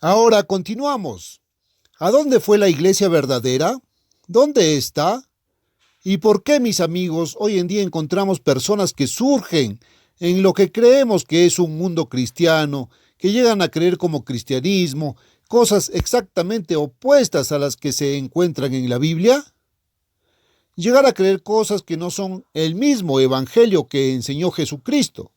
Ahora continuamos. ¿A dónde fue la iglesia verdadera? ¿Dónde está? ¿Y por qué, mis amigos, hoy en día encontramos personas que surgen en lo que creemos que es un mundo cristiano, que llegan a creer como cristianismo, cosas exactamente opuestas a las que se encuentran en la Biblia? Llegar a creer cosas que no son el mismo evangelio que enseñó Jesucristo.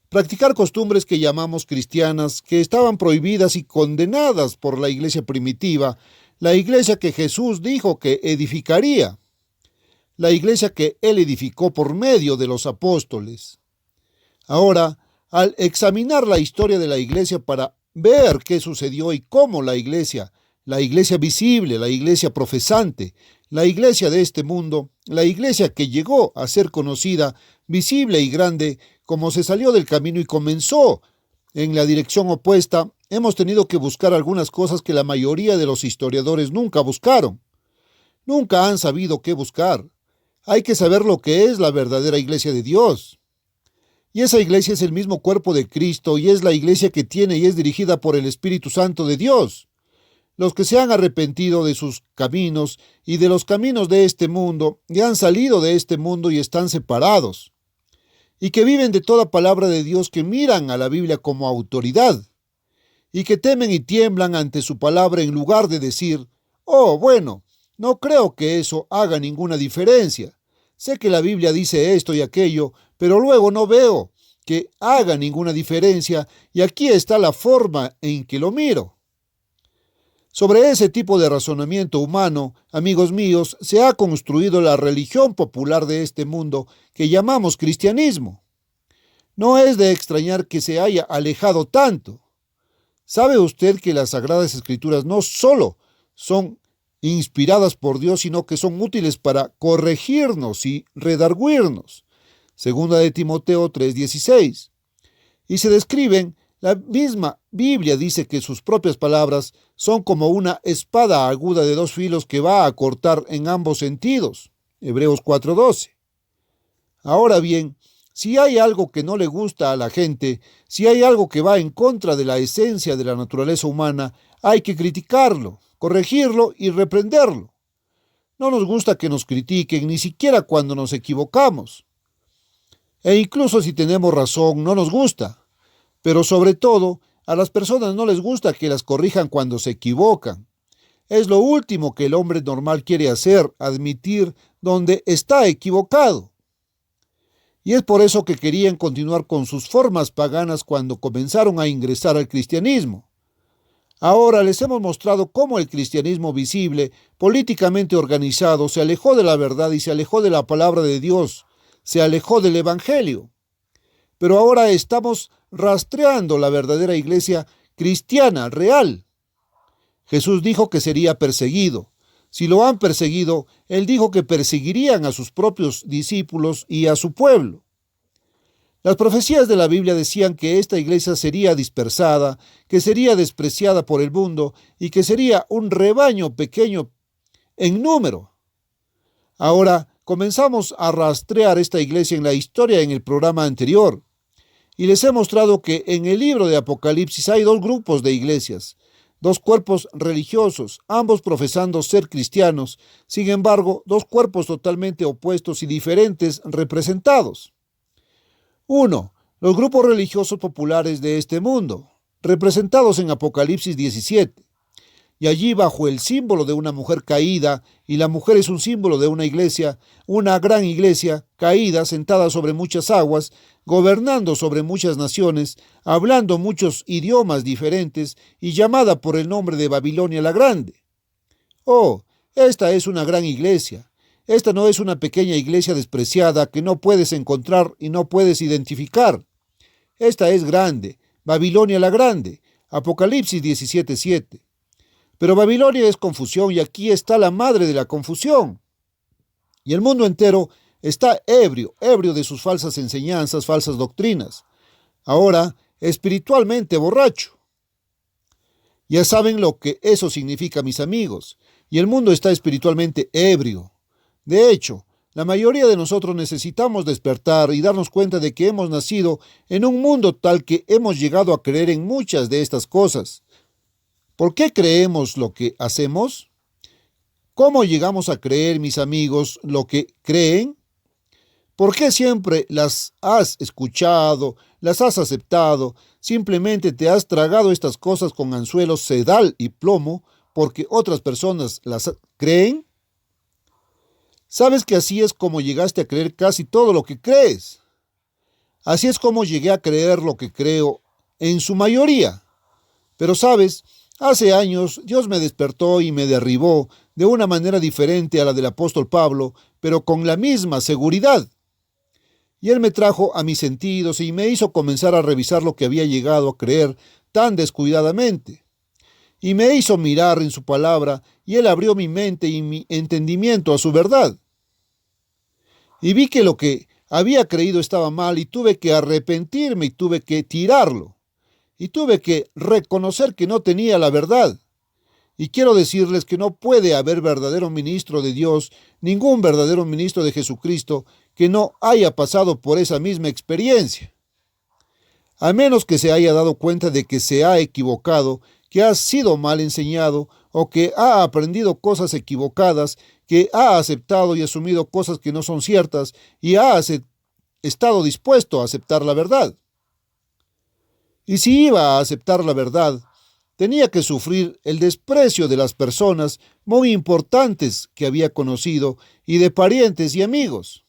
Practicar costumbres que llamamos cristianas, que estaban prohibidas y condenadas por la iglesia primitiva, la iglesia que Jesús dijo que edificaría, la iglesia que él edificó por medio de los apóstoles. Ahora, al examinar la historia de la iglesia para ver qué sucedió y cómo la iglesia visible, la iglesia profesante, la iglesia de este mundo, la iglesia que llegó a ser conocida, visible y grande, como se salió del camino y comenzó en la dirección opuesta, hemos tenido que buscar algunas cosas que la mayoría de los historiadores nunca buscaron. Nunca han sabido qué buscar. Hay que saber lo que es la verdadera iglesia de Dios. Y esa iglesia es el mismo cuerpo de Cristo y es la iglesia que tiene y es dirigida por el Espíritu Santo de Dios. Los que se han arrepentido de sus caminos y de los caminos de este mundo y han salido de este mundo y están separados. Y que viven de toda palabra de Dios, que miran a la Biblia como autoridad y que temen y tiemblan ante su palabra en lugar de decir, oh, bueno, no creo que eso haga ninguna diferencia. Sé que la Biblia dice esto y aquello, pero luego no veo que haga ninguna diferencia y aquí está la forma en que lo miro. Sobre ese tipo de razonamiento humano, amigos míos, se ha construido la religión popular de este mundo que llamamos cristianismo. No es de extrañar que se haya alejado tanto. ¿Sabe usted que las Sagradas Escrituras no solo son inspiradas por Dios, sino que son útiles para corregirnos y redarguirnos? Segunda de Timoteo 3:16. Y se describen, la misma Biblia dice que sus propias palabras son como una espada aguda de dos filos que va a cortar en ambos sentidos. Hebreos 4:12. Ahora bien, si hay algo que no le gusta a la gente, si hay algo que va en contra de la esencia de la naturaleza humana, hay que criticarlo, corregirlo y reprenderlo. No nos gusta que nos critiquen, ni siquiera cuando nos equivocamos. E incluso si tenemos razón, no nos gusta. Pero sobre todo, a las personas no les gusta que las corrijan cuando se equivocan. Es lo último que el hombre normal quiere hacer, admitir donde está equivocado. Y es por eso que querían continuar con sus formas paganas cuando comenzaron a ingresar al cristianismo. Ahora les hemos mostrado cómo el cristianismo visible, políticamente organizado, se alejó de la verdad y se alejó de la palabra de Dios, se alejó del evangelio. Pero ahora estamos rastreando la verdadera iglesia cristiana, real. Jesús dijo que sería perseguido. Si lo han perseguido, él dijo que perseguirían a sus propios discípulos y a su pueblo. Las profecías de la Biblia decían que esta iglesia sería dispersada, que sería despreciada por el mundo y que sería un rebaño pequeño en número. Ahora comenzamos a rastrear esta iglesia en la historia en el programa anterior. Y les he mostrado que en el libro de Apocalipsis hay dos grupos de iglesias, dos cuerpos religiosos, ambos profesando ser cristianos, sin embargo, dos cuerpos totalmente opuestos y diferentes representados. Uno, los grupos religiosos populares de este mundo, representados en Apocalipsis 17. Y allí bajo el símbolo de una mujer caída, y la mujer es un símbolo de una gran iglesia, caída, sentada sobre muchas aguas, gobernando sobre muchas naciones, hablando muchos idiomas diferentes y llamada por el nombre de Babilonia la Grande. Oh, esta es una gran iglesia. Esta no es una pequeña iglesia despreciada que no puedes encontrar y no puedes identificar. Esta es grande, Babilonia la Grande, Apocalipsis 17:7. Pero Babilonia es confusión y aquí está la madre de la confusión. Y el mundo entero está ebrio de sus falsas enseñanzas, falsas doctrinas. Ahora, espiritualmente borracho. Ya saben lo que eso significa, mis amigos. Y el mundo está espiritualmente ebrio. De hecho, la mayoría de nosotros necesitamos despertar y darnos cuenta de que hemos nacido en un mundo tal que hemos llegado a creer en muchas de estas cosas. ¿Por qué creemos lo que hacemos? ¿Cómo llegamos a creer, mis amigos, lo que creen? ¿Por qué siempre las has escuchado, las has aceptado, simplemente te has tragado estas cosas con anzuelos, sedal y plomo, porque otras personas las creen? ¿Sabes que así es como llegaste a creer casi todo lo que crees? Así es como llegué a creer lo que creo en su mayoría. Pero sabes, hace años Dios me despertó y me derribó de una manera diferente a la del apóstol Pablo, pero con la misma seguridad. Y Él me trajo a mis sentidos y me hizo comenzar a revisar lo que había llegado a creer tan descuidadamente. Y me hizo mirar en su palabra, y Él abrió mi mente y mi entendimiento a su verdad. Y vi que lo que había creído estaba mal y tuve que arrepentirme y tuve que tirarlo. Y tuve que reconocer que no tenía la verdad. Y quiero decirles que no puede haber verdadero ministro de Dios, ningún verdadero ministro de Jesucristo, que no haya pasado por esa misma experiencia. A menos que se haya dado cuenta de que se ha equivocado, que ha sido mal enseñado o que ha aprendido cosas equivocadas, que ha aceptado y asumido cosas que no son ciertas y ha estado dispuesto a aceptar la verdad. Y si iba a aceptar la verdad, tenía que sufrir el desprecio de las personas muy importantes que había conocido y de parientes y amigos.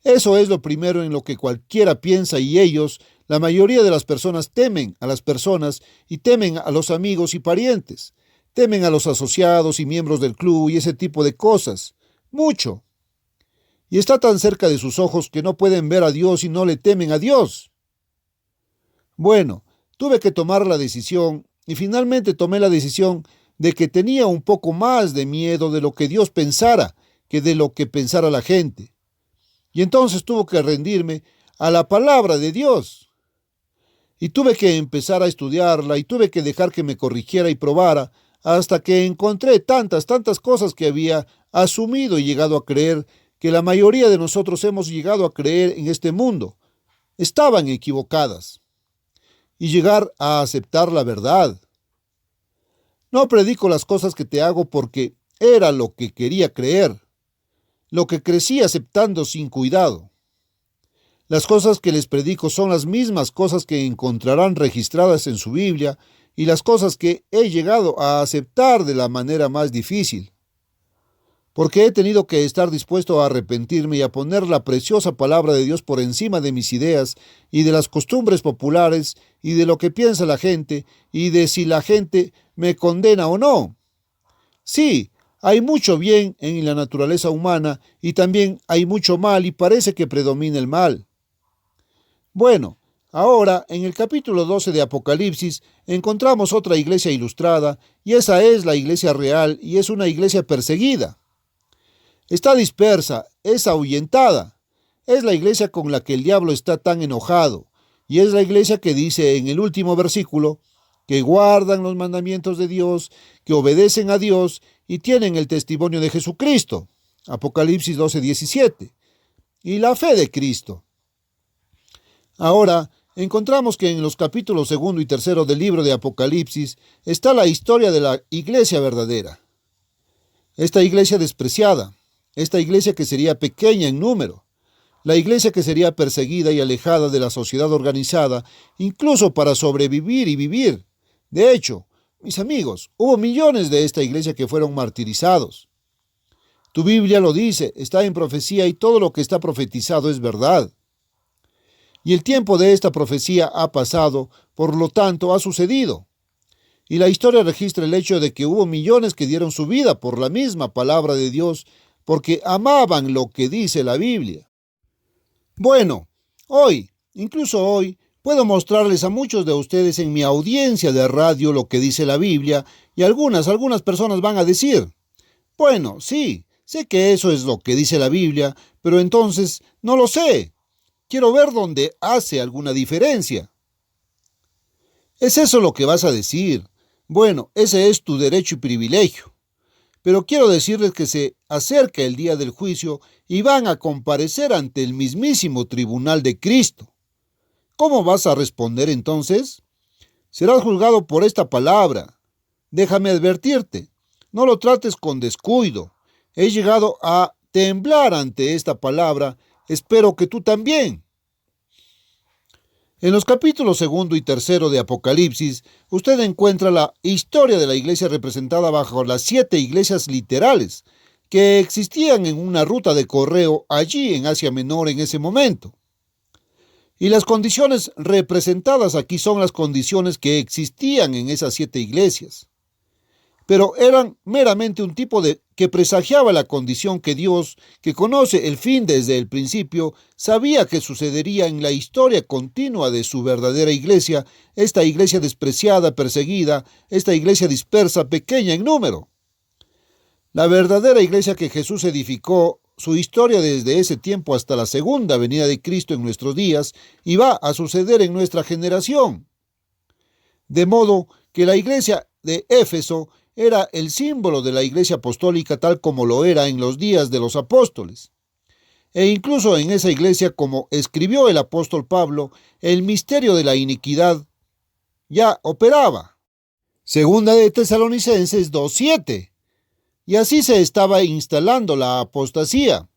Eso es lo primero en lo que cualquiera piensa y ellos, la mayoría de las personas temen a las personas y temen a los amigos y parientes, temen a los asociados y miembros del club y ese tipo de cosas, mucho. Y está tan cerca de sus ojos que no pueden ver a Dios y no le temen a Dios. Bueno, tuve que tomar la decisión y finalmente tomé la decisión de que tenía un poco más de miedo de lo que Dios pensara que de lo que pensara la gente. Y entonces tuve que rendirme a la palabra de Dios. Y tuve que empezar a estudiarla y tuve que dejar que me corrigiera y probara hasta que encontré tantas cosas que había asumido y llegado a creer que la mayoría de nosotros hemos llegado a creer en este mundo. Estaban equivocadas. Y llegar a aceptar la verdad. No predico las cosas que te hago porque era lo que quería creer, lo que crecí aceptando sin cuidado. Las cosas que les predico son las mismas cosas que encontrarán registradas en su Biblia y las cosas que he llegado a aceptar de la manera más difícil. Porque he tenido que estar dispuesto a arrepentirme y a poner la preciosa palabra de Dios por encima de mis ideas y de las costumbres populares y de lo que piensa la gente y de si la gente me condena o no. Sí, hay mucho bien en la naturaleza humana y también hay mucho mal y parece que predomina el mal. Bueno, ahora en el capítulo 12 de Apocalipsis encontramos otra iglesia ilustrada y esa es la iglesia real y es una iglesia perseguida. Está dispersa, es ahuyentada. Es la iglesia con la que el diablo está tan enojado. Y es la iglesia que dice en el último versículo que guardan los mandamientos de Dios, que obedecen a Dios y tienen el testimonio de Jesucristo. Apocalipsis 12:17. Y la fe de Cristo. Ahora, encontramos que en los capítulos 2 y 3 del libro de Apocalipsis está la historia de la iglesia verdadera. Esta iglesia despreciada. Esta iglesia que sería pequeña en número, la iglesia que sería perseguida y alejada de la sociedad organizada, incluso para sobrevivir y vivir. De hecho, mis amigos, hubo millones de esta iglesia que fueron martirizados. Tu Biblia lo dice, está en profecía y todo lo que está profetizado es verdad. Y el tiempo de esta profecía ha pasado, por lo tanto ha sucedido. Y la historia registra el hecho de que hubo millones que dieron su vida por la misma palabra de Dios porque amaban lo que dice la Biblia. Bueno, incluso hoy, puedo mostrarles a muchos de ustedes en mi audiencia de radio lo que dice la Biblia y algunas personas van a decir, bueno, sí, sé que eso es lo que dice la Biblia, pero entonces no lo sé. Quiero ver dónde hace alguna diferencia. ¿Es eso lo que vas a decir? Bueno, ese es tu derecho y privilegio. Pero quiero decirles que se acerca el día del juicio y van a comparecer ante el mismísimo tribunal de Cristo. ¿Cómo vas a responder entonces? Serás juzgado por esta palabra. déjame advertirte, no lo trates con descuido. He llegado a temblar ante esta palabra, espero que tú también. En los capítulos 2 y 3 de Apocalipsis, usted encuentra la historia de la iglesia representada bajo las 7 iglesias literales que existían en una ruta de correo allí en Asia Menor en ese momento. Y las condiciones representadas aquí son las condiciones que existían en esas 7 iglesias. Pero eran meramente un tipo que presagiaba la condición que Dios, que conoce el fin desde el principio, sabía que sucedería en la historia continua de su verdadera iglesia, esta iglesia despreciada, perseguida, esta iglesia dispersa, pequeña en número. La verdadera iglesia que Jesús edificó, su historia desde ese tiempo hasta la segunda venida de Cristo en nuestros días, y va a suceder en nuestra generación. De modo que la iglesia de Éfeso era el símbolo de la iglesia apostólica tal como lo era en los días de los apóstoles. E incluso en esa iglesia, como escribió el apóstol Pablo, el misterio de la iniquidad ya operaba. Segunda de Tesalonicenses 2:7. Y así se estaba instalando la apostasía.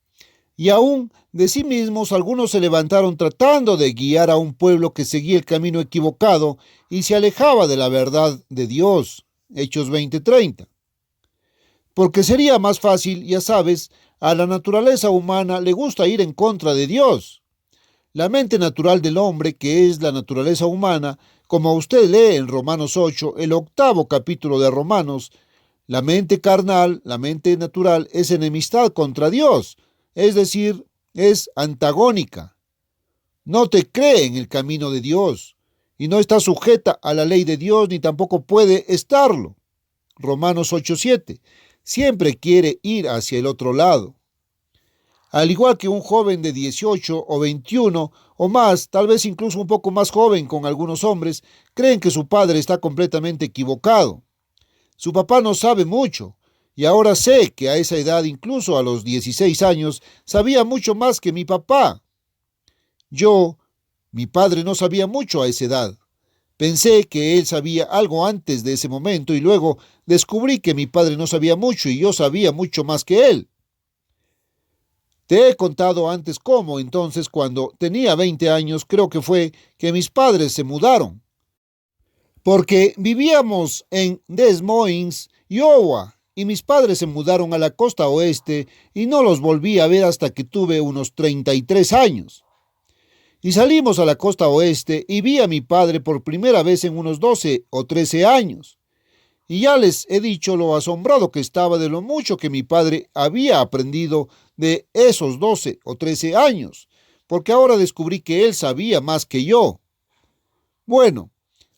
Y aún de sí mismos algunos se levantaron tratando de guiar a un pueblo que seguía el camino equivocado y se alejaba de la verdad de Dios. Hechos 20:30. Porque sería más fácil, ya sabes, a la naturaleza humana le gusta ir en contra de Dios. La mente natural del hombre, que es la naturaleza humana, como usted lee en Romanos 8, el 8º capítulo de Romanos, la mente carnal, la mente natural, es enemistad contra Dios, es decir, es antagónica. No te cree en el camino de Dios y no está sujeta a la ley de Dios ni tampoco puede estarlo. Romanos 8:7. Siempre quiere ir hacia el otro lado. Al igual que un joven de 18 o 21 o más, tal vez incluso un poco más joven con algunos hombres, creen que su padre está completamente equivocado. Su papá no sabe mucho, y ahora sé que a esa edad, incluso a los 16 años, sabía mucho más que mi papá. Mi padre no sabía mucho a esa edad. Pensé que él sabía algo antes de ese momento y luego descubrí que mi padre no sabía mucho y yo sabía mucho más que él. Te he contado antes cómo, entonces, cuando tenía 20 años, creo que fue que mis padres se mudaron. Porque vivíamos en Des Moines, Iowa, y mis padres se mudaron a la costa oeste y no los volví a ver hasta que tuve unos 33 años. Y salimos a la costa oeste y vi a mi padre por primera vez en unos 12 o 13 años. Y ya les he dicho lo asombrado que estaba de lo mucho que mi padre había aprendido de esos 12 o 13 años, porque ahora descubrí que él sabía más que yo. Bueno,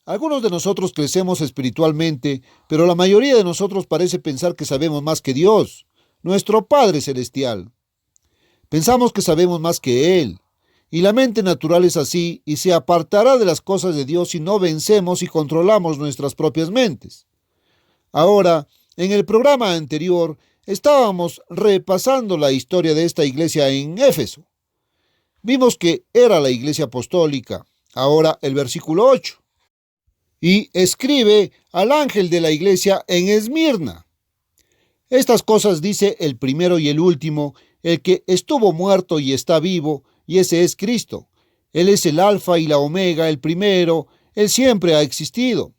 algunos de nosotros crecemos espiritualmente, pero la mayoría de nosotros parece pensar que sabemos más que Dios, nuestro Padre Celestial. Pensamos que sabemos más que Él. Y la mente natural es así y se apartará de las cosas de Dios si no vencemos y controlamos nuestras propias mentes. Ahora, en el programa anterior, estábamos repasando la historia de esta iglesia en Éfeso. Vimos que era la iglesia apostólica. Ahora el versículo 8. Y escribe al ángel de la iglesia en Esmirna. Estas cosas dice el primero y el último, el que estuvo muerto y está vivo, y ese es Cristo. Él es el alfa y la omega, el primero, él siempre ha existido.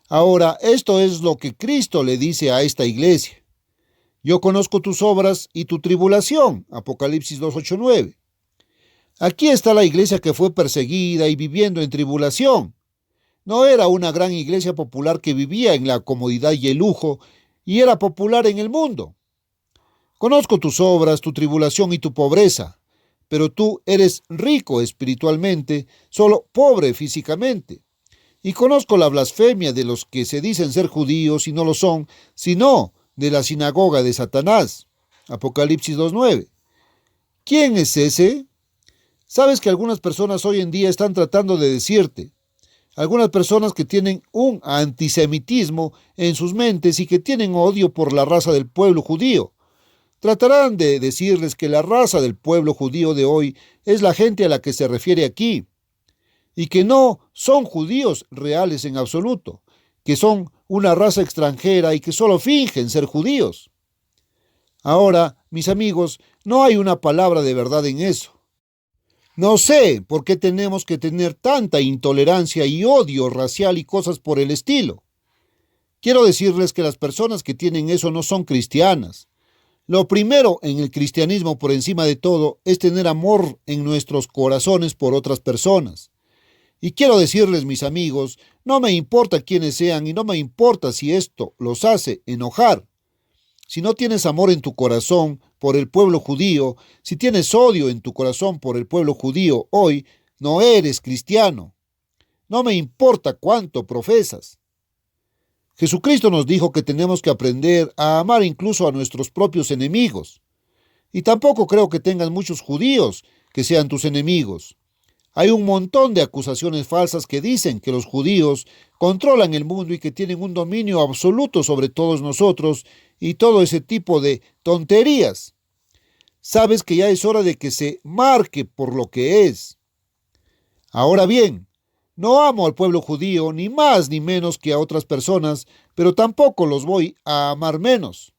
Ahora, esto es lo que Cristo le dice a esta iglesia. Yo conozco tus obras y tu tribulación, Apocalipsis 2:8-9. Aquí está la iglesia que fue perseguida y viviendo en tribulación. No era una gran iglesia popular que vivía en la comodidad y el lujo, y era popular en el mundo. Conozco tus obras, tu tribulación y tu pobreza, pero tú eres rico espiritualmente, solo pobre físicamente. Y conozco la blasfemia de los que se dicen ser judíos y no lo son, sino de la sinagoga de Satanás. Apocalipsis 2:9. ¿Quién es ese? Sabes que algunas personas hoy en día están tratando de decirte, algunas personas que tienen un antisemitismo en sus mentes y que tienen odio por la raza del pueblo judío. Tratarán de decirles que la raza del pueblo judío de hoy es la gente a la que se refiere aquí, y que no son judíos reales en absoluto, que son una raza extranjera y que solo fingen ser judíos. Ahora, mis amigos, no hay una palabra de verdad en eso. No sé por qué tenemos que tener tanta intolerancia y odio racial y cosas por el estilo. Quiero decirles que las personas que tienen eso no son cristianas. Lo primero en el cristianismo, por encima de todo, es tener amor en nuestros corazones por otras personas. Y quiero decirles, mis amigos, no me importa quiénes sean y no me importa si esto los hace enojar. Si no tienes amor en tu corazón por el pueblo judío, si tienes odio en tu corazón por el pueblo judío hoy, no eres cristiano. No me importa cuánto profesas. Jesucristo nos dijo que tenemos que aprender a amar incluso a nuestros propios enemigos. Y tampoco creo que tengas muchos judíos que sean tus enemigos. Hay un montón de acusaciones falsas que dicen que los judíos controlan el mundo y que tienen un dominio absoluto sobre todos nosotros y todo ese tipo de tonterías. Sabes que ya es hora de que se marque por lo que es. Ahora bien, no amo al pueblo judío ni más ni menos que a otras personas, pero tampoco los voy a amar menos.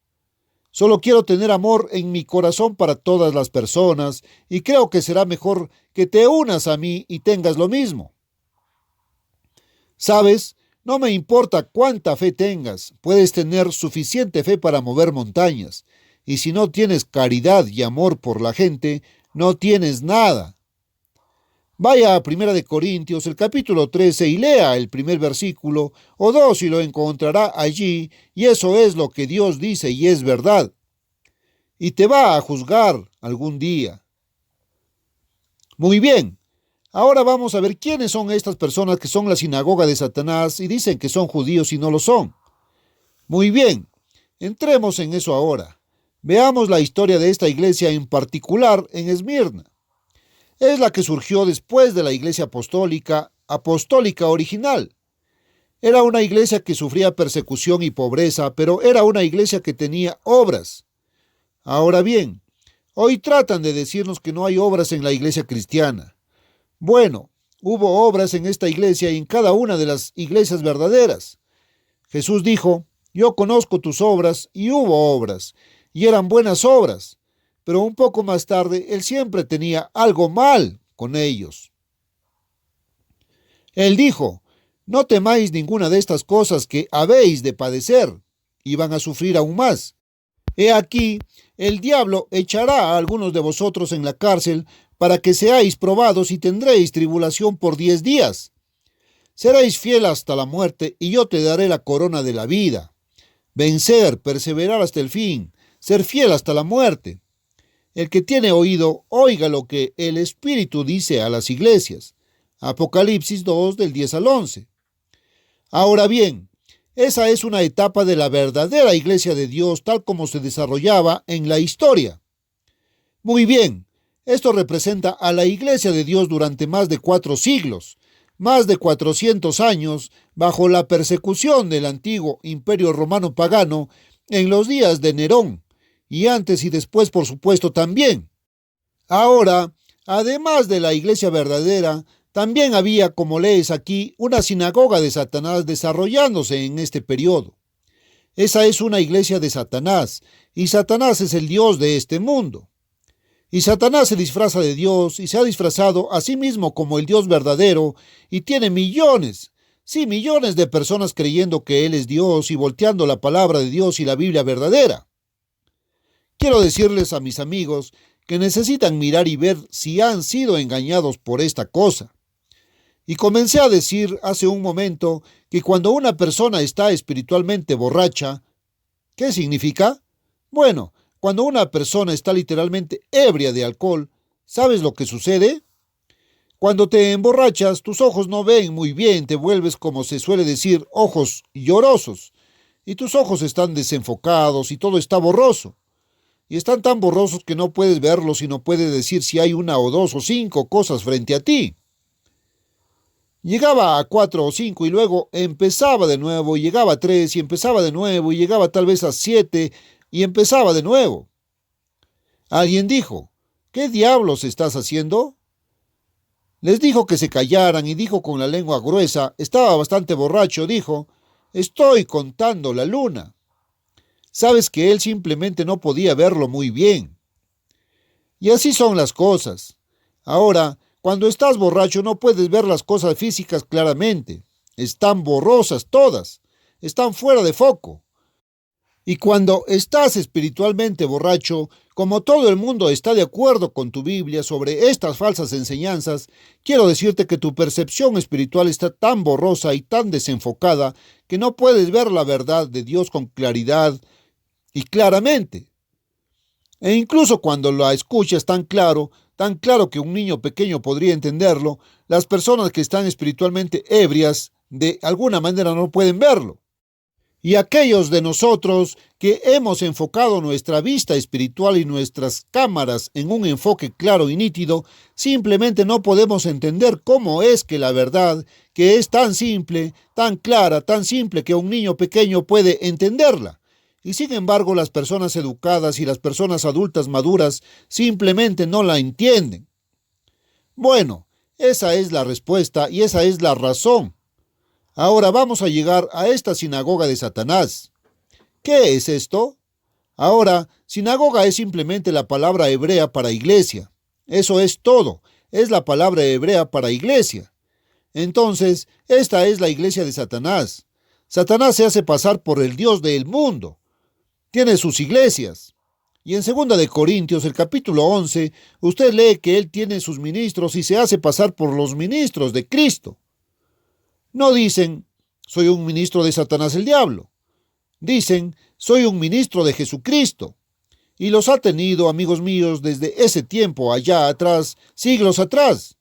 Solo quiero tener amor en mi corazón para todas las personas y creo que será mejor que te unas a mí y tengas lo mismo. ¿Sabes? No me importa cuánta fe tengas, puedes tener suficiente fe para mover montañas. Y si no tienes caridad y amor por la gente, no tienes nada. Vaya a 1 de Corintios, el capítulo 13, y lea el primer versículo o dos y lo encontrará allí, y eso es lo que Dios dice y es verdad. Y te va a juzgar algún día. Muy bien, ahora vamos a ver quiénes son estas personas que son la sinagoga de Satanás y dicen que son judíos y no lo son. Muy bien, entremos en eso ahora. Veamos la historia de esta iglesia en particular en Esmirna. Es la que surgió después de la iglesia apostólica original. Era una iglesia que sufría persecución y pobreza, pero era una iglesia que tenía obras. Ahora bien, hoy tratan de decirnos que no hay obras en la iglesia cristiana. Bueno, hubo obras en esta iglesia y en cada una de las iglesias verdaderas. Jesús dijo, yo conozco tus obras, y hubo obras, y eran buenas obras. Pero un poco más tarde, él siempre tenía algo mal con ellos. Él dijo, no temáis ninguna de estas cosas que habéis de padecer, y van a sufrir aún más. He aquí, el diablo echará a algunos de vosotros en la cárcel para que seáis probados y tendréis tribulación por 10 días. Seréis fiel hasta la muerte, y yo te daré la corona de la vida. Vencer, perseverar hasta el fin, ser fiel hasta la muerte. El que tiene oído, oiga lo que el Espíritu dice a las iglesias. Apocalipsis 2, del 10 al 11. Ahora bien, esa es una etapa de la verdadera iglesia de Dios tal como se desarrollaba en la historia. Muy bien, esto representa a la iglesia de Dios durante más de 4 siglos, más de 400 años bajo la persecución del antiguo imperio romano pagano en los días de Nerón. Y antes y después, por supuesto, también. Ahora, además de la iglesia verdadera, también había, como lees aquí, una sinagoga de Satanás desarrollándose en este periodo. Esa es una iglesia de Satanás, y Satanás es el Dios de este mundo. Y Satanás se disfraza de Dios y se ha disfrazado a sí mismo como el Dios verdadero y tiene millones, sí, millones de personas creyendo que Él es Dios y volteando la palabra de Dios y la Biblia verdadera. Quiero decirles a mis amigos que necesitan mirar y ver si han sido engañados por esta cosa. Y comencé a decir hace un momento que cuando una persona está espiritualmente borracha, ¿qué significa? Bueno, cuando una persona está literalmente ebria de alcohol, ¿sabes lo que sucede? Cuando te emborrachas, tus ojos no ven muy bien, te vuelves, como se suele decir, ojos llorosos, y tus ojos están desenfocados y todo está borroso. Y están tan borrosos que no puedes verlos y no puedes decir si hay 1 o 2 o 5 cosas frente a ti. Llegaba a 4 o 5 y luego empezaba de nuevo, y llegaba a 3 y empezaba de nuevo, y llegaba tal vez a 7 y empezaba de nuevo. Alguien dijo, ¿qué diablos estás haciendo? Les dijo que se callaran y dijo con la lengua gruesa, estaba bastante borracho, dijo, Estoy contando la luna. Sabes que él simplemente no podía verlo muy bien. Y así son las cosas. Ahora, cuando estás borracho no puedes ver las cosas físicas claramente. Están borrosas todas. Están fuera de foco. Y cuando estás espiritualmente borracho, como todo el mundo está de acuerdo con tu Biblia sobre estas falsas enseñanzas, quiero decirte que tu percepción espiritual está tan borrosa y tan desenfocada que no puedes ver la verdad de Dios con claridad y claramente. E incluso cuando la escuchas tan claro que un niño pequeño podría entenderlo, las personas que están espiritualmente ebrias de alguna manera no pueden verlo. Y aquellos de nosotros que hemos enfocado nuestra vista espiritual y nuestras cámaras en un enfoque claro y nítido, simplemente no podemos entender cómo es que la verdad, que es tan simple, tan clara, tan simple que un niño pequeño puede entenderla. Y sin embargo, las personas educadas y las personas adultas maduras simplemente no la entienden. Bueno, esa es la respuesta y esa es la razón. Ahora vamos a llegar a esta sinagoga de Satanás. ¿Qué es esto? Ahora, sinagoga es simplemente la palabra hebrea para iglesia. Eso es todo. Es la palabra hebrea para iglesia. Entonces, esta es la iglesia de Satanás. Satanás se hace pasar por el Dios del mundo. Tiene sus iglesias. Y en 2 de Corintios, el capítulo 11, usted lee que él tiene sus ministros y se hace pasar por los ministros de Cristo. No dicen, soy un ministro de Satanás el diablo. Dicen, soy un ministro de Jesucristo. Y los ha tenido, amigos míos, desde ese tiempo allá atrás, siglos atrás.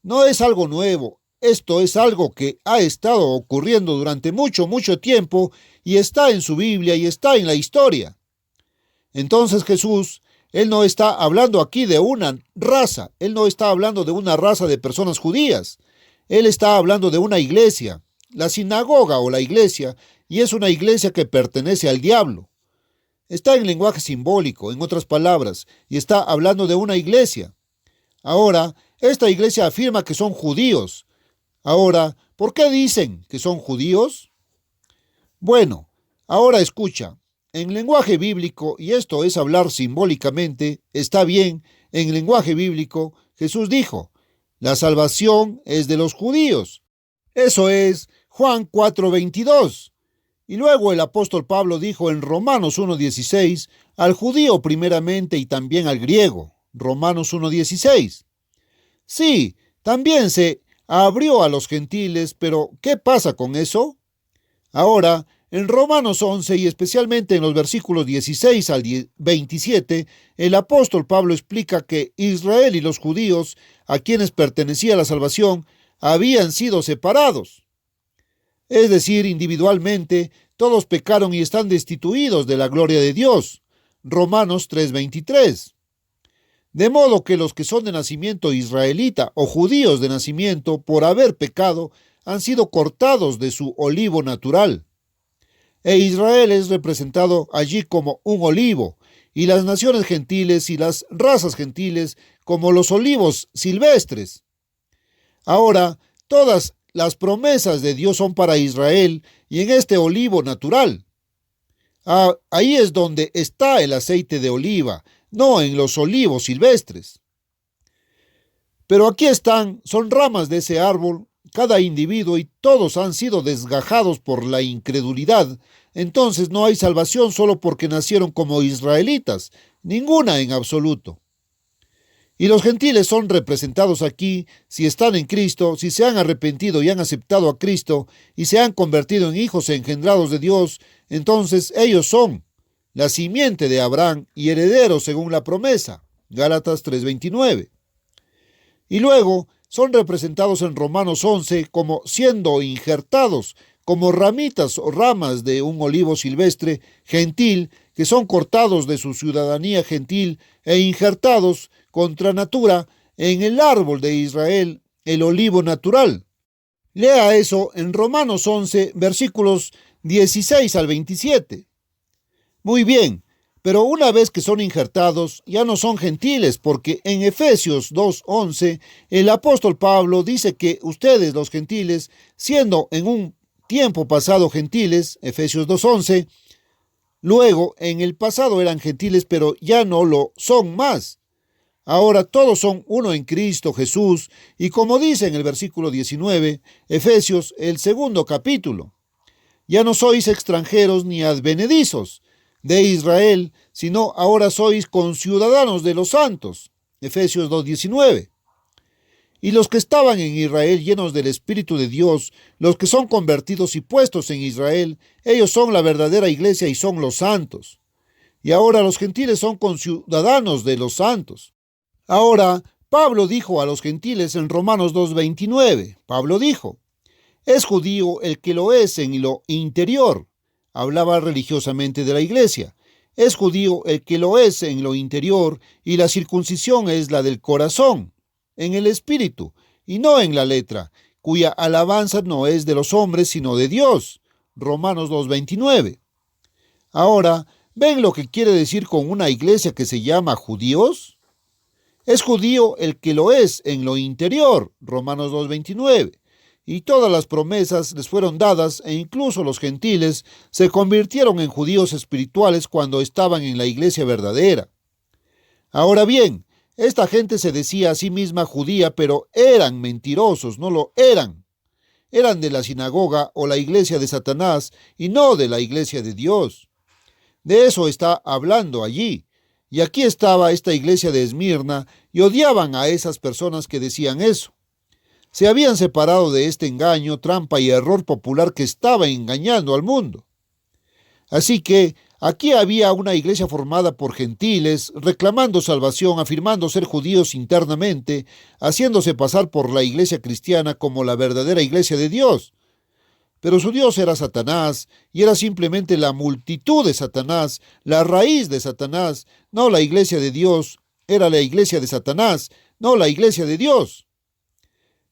No es algo nuevo. Esto es algo que ha estado ocurriendo durante mucho, mucho tiempo y está en su Biblia y está en la historia. Entonces Jesús, él no está hablando aquí de una raza. Él no está hablando de una raza de personas judías. Él está hablando de una iglesia, la sinagoga o la iglesia, y es una iglesia que pertenece al diablo. Está en lenguaje simbólico, en otras palabras, y está hablando de una iglesia. Ahora, esta iglesia afirma que son judíos. Ahora, ¿por qué dicen que son judíos? Bueno, ahora escucha. En lenguaje bíblico, y esto es hablar simbólicamente, está bien, en lenguaje bíblico, Jesús dijo, la salvación es de los judíos. Eso es Juan 4:22. Y luego el apóstol Pablo dijo en Romanos 1:16, al judío primeramente y también al griego. Romanos 1:16. Sí, también se abrió a los gentiles, pero ¿qué pasa con eso? Ahora, en Romanos 11 y especialmente en los versículos 16 al 27, el apóstol Pablo explica que Israel y los judíos, a quienes pertenecía la salvación, habían sido separados. Es decir, individualmente, todos pecaron y están destituidos de la gloria de Dios. Romanos 3:23. De modo que los que son de nacimiento israelita o judíos de nacimiento por haber pecado han sido cortados de su olivo natural. E Israel es representado allí como un olivo, y las naciones gentiles y las razas gentiles como los olivos silvestres. Ahora, todas las promesas de Dios son para Israel y en este olivo natural. Ahí es donde está el aceite de oliva, no en los olivos silvestres. Pero aquí son ramas de ese árbol, cada individuo, y todos han sido desgajados por la incredulidad. Entonces no hay salvación solo porque nacieron como israelitas, ninguna en absoluto. Y los gentiles son representados aquí si están en Cristo, si se han arrepentido y han aceptado a Cristo y se han convertido en hijos engendrados de Dios, entonces ellos son la simiente de Abraham y herederos según la promesa. Gálatas 3:29. Y luego son representados en Romanos 11 como siendo injertados, como ramitas o ramas de un olivo silvestre gentil, que son cortados de su ciudadanía gentil e injertados contra natura en el árbol de Israel, el olivo natural. Lea eso en Romanos 11, versículos 16 al 27. Muy bien, pero una vez que son injertados, ya no son gentiles, porque en Efesios 2:11, el apóstol Pablo dice que ustedes, los gentiles, siendo en un tiempo pasado gentiles, Efesios 2:11, luego en el pasado eran gentiles, pero ya no lo son más. Ahora todos son uno en Cristo Jesús, y como dice en el versículo 19, Efesios, el segundo capítulo, ya no sois extranjeros ni advenedizos de Israel, sino ahora sois conciudadanos de los santos, Efesios 2:19. Y los que estaban en Israel llenos del Espíritu de Dios, los que son convertidos y puestos en Israel, ellos son la verdadera iglesia y son los santos. Y ahora los gentiles son conciudadanos de los santos. Ahora, Pablo dijo a los gentiles en Romanos 2:29, Pablo dijo, es judío el que lo es en lo interior. Hablaba religiosamente de la iglesia. Es judío el que lo es en lo interior, y la circuncisión es la del corazón, en el espíritu, y no en la letra, cuya alabanza no es de los hombres, sino de Dios. Romanos 2:29. Ahora, ¿ven lo que quiere decir con una iglesia que se llama judíos? Es judío el que lo es en lo interior, Romanos 2:29. Y todas las promesas les fueron dadas, e incluso los gentiles se convirtieron en judíos espirituales cuando estaban en la iglesia verdadera. Ahora bien, esta gente se decía a sí misma judía, pero eran mentirosos, no lo eran. Eran de la sinagoga o la iglesia de Satanás y no de la iglesia de Dios. De eso está hablando allí. Y aquí estaba esta iglesia de Esmirna y odiaban a esas personas que decían eso. Se habían separado de este engaño, trampa y error popular que estaba engañando al mundo. Así que aquí había una iglesia formada por gentiles, reclamando salvación, afirmando ser judíos internamente, haciéndose pasar por la iglesia cristiana como la verdadera iglesia de Dios. Pero su Dios era Satanás, y era simplemente la multitud de Satanás, la raíz de Satanás, no la iglesia de Dios, era la iglesia de Satanás, no la iglesia de Dios.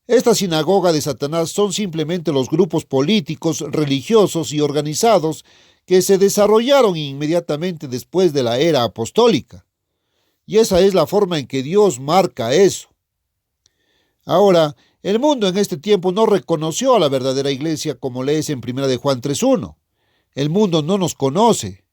Esta sinagoga de Satanás son simplemente los grupos políticos, religiosos y organizados que se desarrollaron inmediatamente después de la era apostólica. Y esa es la forma en que Dios marca eso. Ahora, el mundo en este tiempo no reconoció a la verdadera iglesia como lees en 1 de Juan 3:1. El mundo no nos conoce.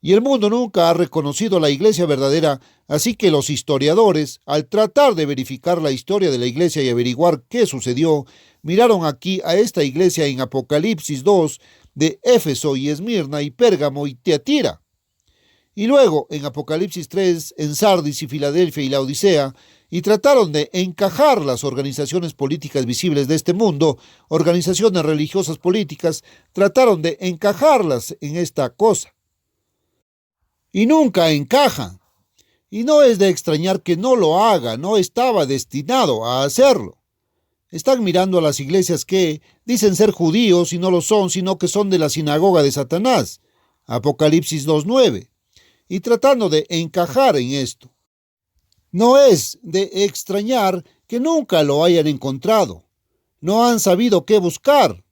Y el mundo nunca ha reconocido la iglesia verdadera, así que los historiadores, al tratar de verificar la historia de la iglesia y averiguar qué sucedió, miraron aquí a esta iglesia en Apocalipsis 2 de Éfeso y Esmirna y Pérgamo y Tiatira. Y luego en Apocalipsis 3 en Sardis y Filadelfia y Laodicea, y trataron de encajar las organizaciones políticas visibles de este mundo, organizaciones religiosas políticas, trataron de encajarlas en esta cosa. Y nunca encajan. Y no es de extrañar que no lo haga, no estaba destinado a hacerlo. Están mirando a las iglesias que dicen ser judíos y no lo son, sino que son de la sinagoga de Satanás, Apocalipsis 2:9, y tratando de encajar en esto. No es de extrañar que nunca lo hayan encontrado. No han sabido qué buscar.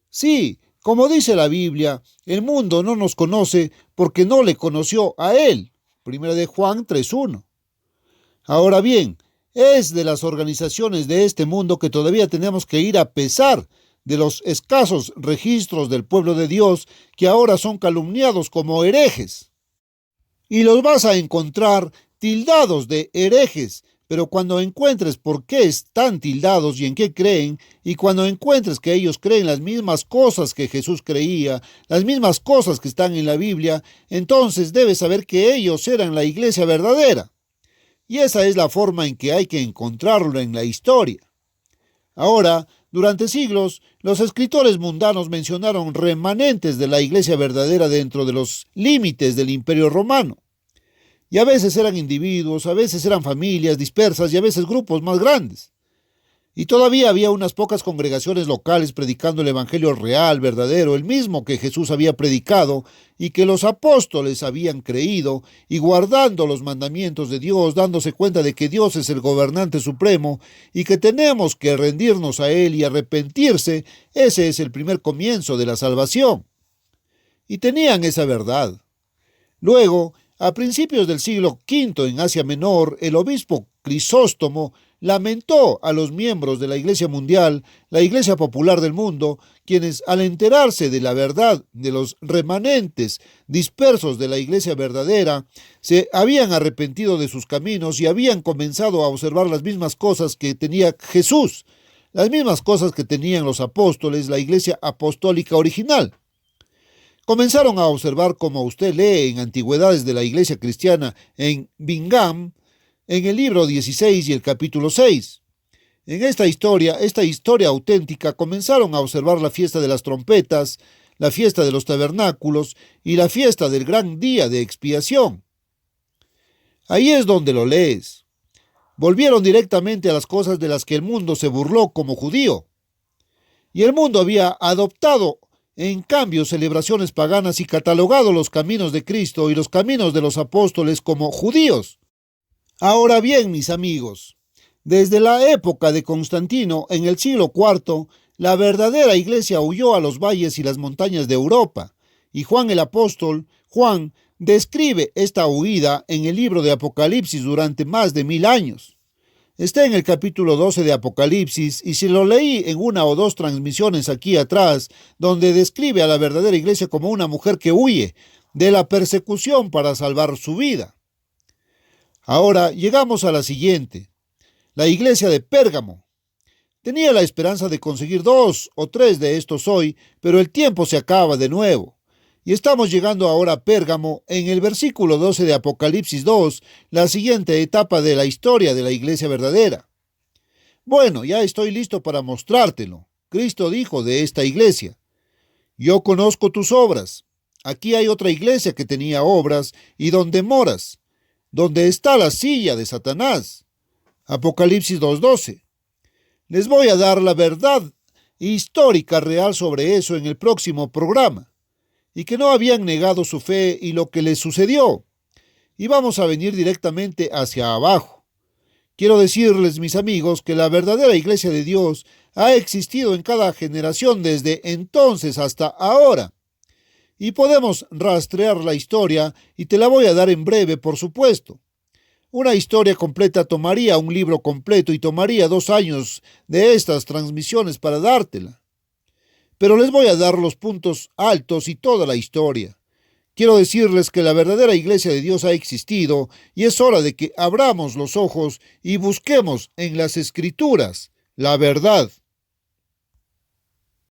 Sí, como dice la Biblia, el mundo no nos conoce porque no le conoció a él. 1 de Juan 3:1. Ahora bien, es de las organizaciones de este mundo que todavía tenemos que ir a pesar de los escasos registros del pueblo de Dios que ahora son calumniados como herejes. Y los vas a encontrar tildados de herejes, pero cuando encuentres por qué están tildados y en qué creen, y cuando encuentres que ellos creen las mismas cosas que Jesús creía, las mismas cosas que están en la Biblia, entonces debes saber que ellos eran la iglesia verdadera. Y esa es la forma en que hay que encontrarlo en la historia. Ahora, durante siglos, los escritores mundanos mencionaron remanentes de la iglesia verdadera dentro de los límites del Imperio Romano. Y a veces eran individuos, a veces eran familias dispersas y a veces grupos más grandes. Y todavía había unas pocas congregaciones locales predicando el evangelio real, verdadero, el mismo que Jesús había predicado y que los apóstoles habían creído, y guardando los mandamientos de Dios, dándose cuenta de que Dios es el gobernante supremo y que tenemos que rendirnos a Él y arrepentirse. Ese es el primer comienzo de la salvación. Y tenían esa verdad. Luego, a principios del siglo V en Asia Menor, el obispo Crisóstomo lamentó a los miembros de la Iglesia Mundial, la Iglesia Popular del mundo, quienes al enterarse de la verdad de los remanentes dispersos de la Iglesia verdadera, se habían arrepentido de sus caminos y habían comenzado a observar las mismas cosas que tenía Jesús, las mismas cosas que tenían los apóstoles, la Iglesia Apostólica original. Comenzaron a observar, como usted lee en Antigüedades de la Iglesia Cristiana en Bingham, en el libro 16 y el capítulo 6. En esta historia auténtica, comenzaron a observar la fiesta de las trompetas, la fiesta de los tabernáculos y la fiesta del gran día de expiación. Ahí es donde lo lees. Volvieron directamente a las cosas de las que el mundo se burló como judío. Y el mundo había adoptado en cambio celebraciones paganas y catalogado los caminos de Cristo y los caminos de los apóstoles como judíos. Ahora bien, mis amigos, desde la época de Constantino, en el siglo IV, la verdadera iglesia huyó a los valles y las montañas de Europa, y Juan el apóstol, Juan, describe esta huida en el libro de Apocalipsis durante más de 1000 años. Está en el capítulo 12 de Apocalipsis, y se lo leí en una o dos transmisiones aquí atrás, donde describe a la verdadera iglesia como una mujer que huye de la persecución para salvar su vida. Ahora llegamos a la siguiente, la iglesia de Pérgamo. Tenía la esperanza de conseguir 2 o 3 de estos hoy, pero el tiempo se acaba de nuevo. Y estamos llegando ahora a Pérgamo, en el versículo 12 de Apocalipsis 2, la siguiente etapa de la historia de la iglesia verdadera. Bueno, ya estoy listo para mostrártelo. Cristo dijo de esta iglesia: yo conozco tus obras. Aquí hay otra iglesia que tenía obras y donde moras, donde está la silla de Satanás. Apocalipsis 2:12. Les voy a dar la verdad histórica real sobre eso en el próximo programa. Y que no habían negado su fe y lo que les sucedió. Y vamos a venir directamente hacia abajo. Quiero decirles, mis amigos, que la verdadera iglesia de Dios ha existido en cada generación desde entonces hasta ahora. Y podemos rastrear la historia y te la voy a dar en breve, por supuesto. Una historia completa tomaría un libro completo y tomaría 2 años de estas transmisiones para dártela. Pero les voy a dar los puntos altos y toda la historia. Quiero decirles que la verdadera iglesia de Dios ha existido y es hora de que abramos los ojos y busquemos en las Escrituras la verdad.